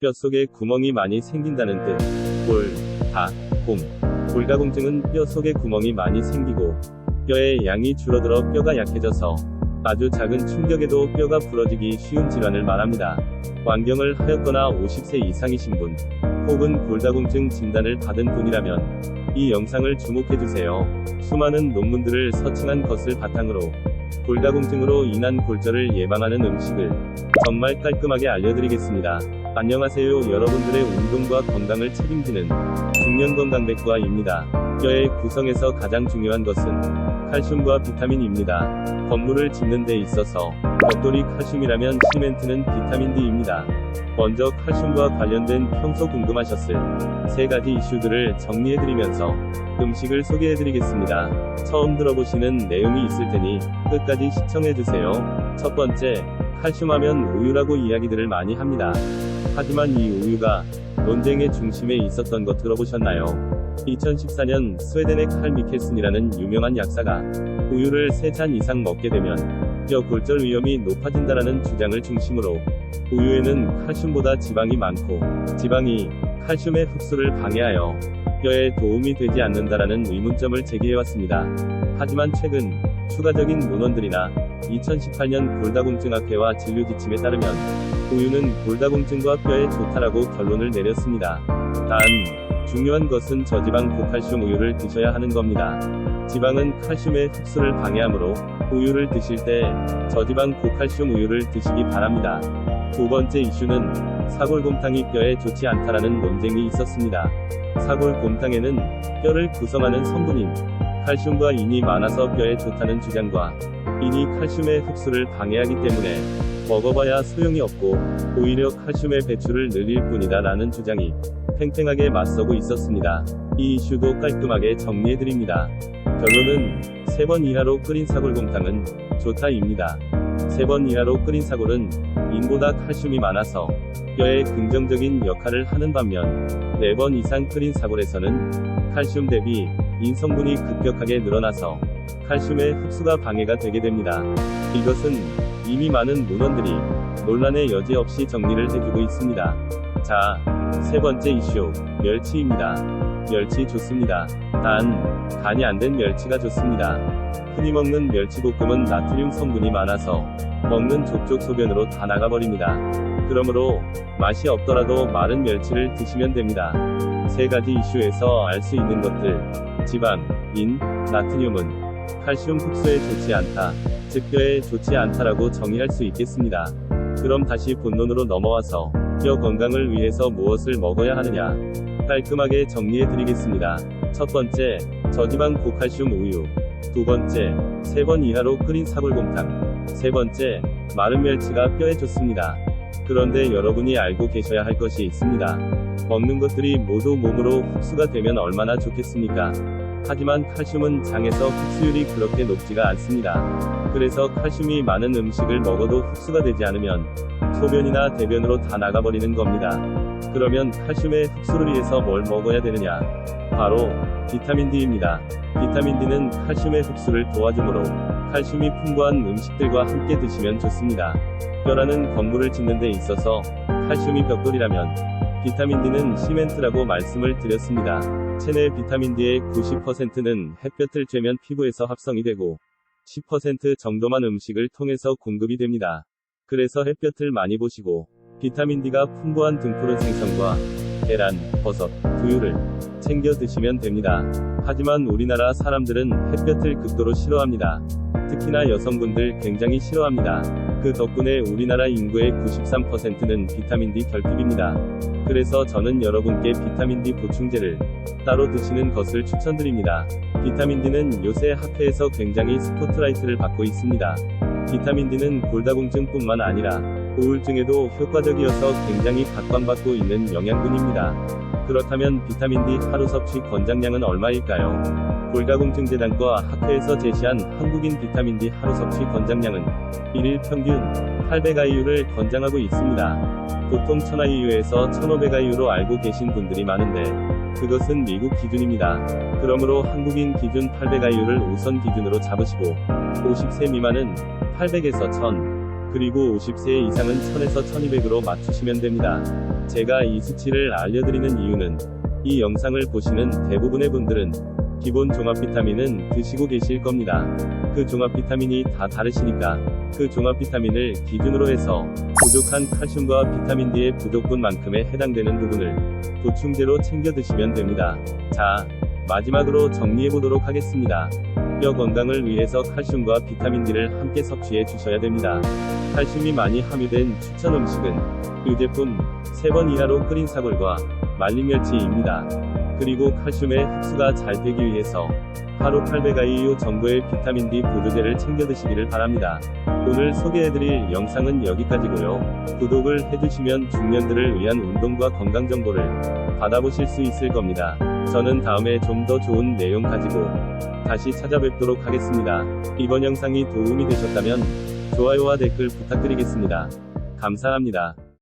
뼛속에 구멍이 많이 생긴다는 뜻. 골다공증은 뼈 속에 구멍이 많이 생기고 뼈의 양이 줄어들어 뼈가 약해져서 아주 작은 충격에도 뼈가 부러지기 쉬운 질환을 말합니다. 완경을 하였거나 50세 이상이신 분, 혹은 골다공증 진단을 받은 분이라면 이 영상을 주목해주세요. 수많은 논문들을 서칭한 것을 바탕으로 골다공증으로 인한 골절을 예방하는 음식을 정말 깔끔하게 알려드리겠습니다. 안녕하세요. 여러분들의 운동과 건강을 책임지는 중년건강백과입니다. 뼈의 구성에서 가장 중요한 것은 칼슘과 비타민입니다. 건물을 짓는 데 있어서 벽돌이 칼슘이라면 시멘트는 비타민 D입니다. 먼저 칼슘과 관련된 평소 궁금하셨을 3가지 이슈들을 정리해드리면서 음식을 소개해드리겠습니다. 처음 들어보시는 내용이 있을 테니 끝까지 시청해주세요. 첫 번째, 칼슘하면 우유라고 이야기들을 많이 합니다. 하지만 이 우유가 논쟁의 중심에 있었던 거 들어보셨나요? 2014년 스웨덴의 칼 미켈슨이라는 유명한 약사가 우유를 3잔 이상 먹게 되면 뼈 골절 위험이 높아진다라는 주장을 중심으로 우유에는 칼슘보다 지방이 많고 지방이 칼슘의 흡수를 방해하여 뼈에 도움이 되지 않는다라는 의문점을 제기해왔습니다. 하지만 최근 추가적인 논원들이나 2018년 골다공증학회와 진료지침에 따르면 우유는 골다공증과 뼈에 좋다라고 결론을 내렸습니다. 단, 중요한 것은 저지방 고칼슘 우유를 드셔야 하는 겁니다. 지방은 칼슘의 흡수를 방해하므로 우유를 드실 때 저지방 고칼슘 우유를 드시기 바랍니다. 두 번째 이슈는 사골곰탕이 뼈에 좋지 않다라는 논쟁이 있었습니다. 사골곰탕에는 뼈를 구성하는 성분인 칼슘과 인이 많아서 뼈에 좋다는 주장과 인이 칼슘의 흡수를 방해하기 때문에 먹어봐야 소용이 없고 오히려 칼슘의 배출을 늘릴 뿐이다 라는 주장이 팽팽하게 맞서고 있었습니다. 이 이슈도 깔끔하게 정리해드립니다. 결론은 3번 이하로 끓인 사골곰탕은 좋다입니다. 3번 이하로 끓인 사골은 인보다 칼슘이 많아서 뼈에 긍정적인 역할을 하는 반면 4번 이상 끓인 사골에서는 칼슘 대비 인 성분이 급격하게 늘어나서 칼슘의 흡수가 방해가 되게 됩니다. 이것은 이미 많은 논원들이 논란의 여지 없이 정리를 해주고 있습니다. 자, 3번째 이슈, 멸치입니다. 멸치 좋습니다. 단, 간이 안 된 멸치가 좋습니다. 흔히 먹는 멸치볶음은 나트륨 성분이 많아서 먹는 족족 소변으로 다 나가버립니다. 그러므로 맛이 없더라도 마른 멸치를 드시면 됩니다. 3가지 이슈에서 알 수 있는 것들, 지방, 인, 나트륨은 칼슘 흡수에 좋지 않다, 즉 뼈에 좋지 않다라고 정의할 수 있겠습니다. 그럼 다시 본론으로 넘어와서 뼈 건강을 위해서 무엇을 먹어야 하느냐, 깔끔하게 정리해드리겠습니다. 첫 번째, 저지방 고칼슘 우유. 두 번째, 3번 이하로 끓인 사골곰탕. 세 번째, 마른 멸치가 뼈에 좋습니다. 그런데 여러분이 알고 계셔야 할 것이 있습니다. 먹는 것들이 모두 몸으로 흡수가 되면 얼마나 좋겠습니까? 하지만 칼슘은 장에서 흡수율이 그렇게 높지가 않습니다. 그래서 칼슘이 많은 음식을 먹어도 흡수가 되지 않으면 소변이나 대변으로 다 나가버리는 겁니다. 그러면 칼슘의 흡수를 위해서 뭘 먹어야 되느냐? 바로 비타민 D입니다. 비타민 D는 칼슘의 흡수를 도와주므로 칼슘이 풍부한 음식들과 함께 드시면 좋습니다. 뼈라는 건물을 짓는 데 있어서 칼슘이 벽돌이라면 비타민 D는 시멘트라고 말씀을 드렸습니다. 체내 비타민 D의 90%는 햇볕을 쬐면 피부에서 합성이 되고 10% 정도만 음식을 통해서 공급이 됩니다. 그래서 햇볕을 많이 보시고 비타민 D가 풍부한 등푸른 생선과 계란, 버섯, 두유를 챙겨 드시면 됩니다. 하지만 우리나라 사람들은 햇볕을 극도로 싫어합니다. 특히나 여성분들 굉장히 싫어합니다. 그 덕분에 우리나라 인구의 93%는 비타민 D 결핍입니다. 그래서 저는 여러분께 비타민 D 보충제를 따로 드시는 것을 추천드립니다. 비타민 D는 요새 학회에서 굉장히 스포트라이트를 받고 있습니다. 비타민 D는 골다공증뿐만 아니라 우울증에도 효과적이어서 굉장히 각광받고 있는 영양분입니다. 그렇다면 비타민 D 하루 섭취 권장량은 얼마일까요? 골다공증재단과 학회에서 제시한 한국인 비타민 D 하루 섭취 권장량은 1일 평균 800IU를 권장하고 있습니다. 보통 1000IU에서 1500IU로 알고 계신 분들이 많은데 그것은 미국 기준입니다. 그러므로 한국인 기준 800IU를 우선 기준으로 잡으시고 50세 미만은 800에서 1000, 그리고 50세 이상은 1000에서 1200으로 맞추시면 됩니다. 제가 이 수치를 알려드리는 이유는 이 영상을 보시는 대부분의 분들은 기본 종합 비타민은 드시고 계실 겁니다. 그 종합 비타민이 다 다르시니까 그 종합 비타민을 기준으로 해서 부족한 칼슘과 비타민 D의 부족분만큼에 해당되는 부분을 보충제로 챙겨 드시면 됩니다. 자, 마지막으로 정리해보도록 하겠습니다. 뼈 건강을 위해서 칼슘과 비타민 D를 함께 섭취해 주셔야 됩니다. 칼슘이 많이 함유된 추천 음식은 유제품 3번 이하로 끓인 사골과 말린 멸치입니다. 그리고 칼슘의 흡수가 잘 되기 위해서 하루 800IU 정도의 비타민 D 보조제를 챙겨 드시기를 바랍니다. 오늘 소개해드릴 영상은 여기까지고요. 구독을 해주시면 중년들을 위한 운동과 건강 정보를 받아보실 수 있을 겁니다. 저는 다음에 좀 더 좋은 내용 가지고 다시 찾아뵙도록 하겠습니다. 이번 영상이 도움이 되셨다면 좋아요와 댓글 부탁드리겠습니다. 감사합니다.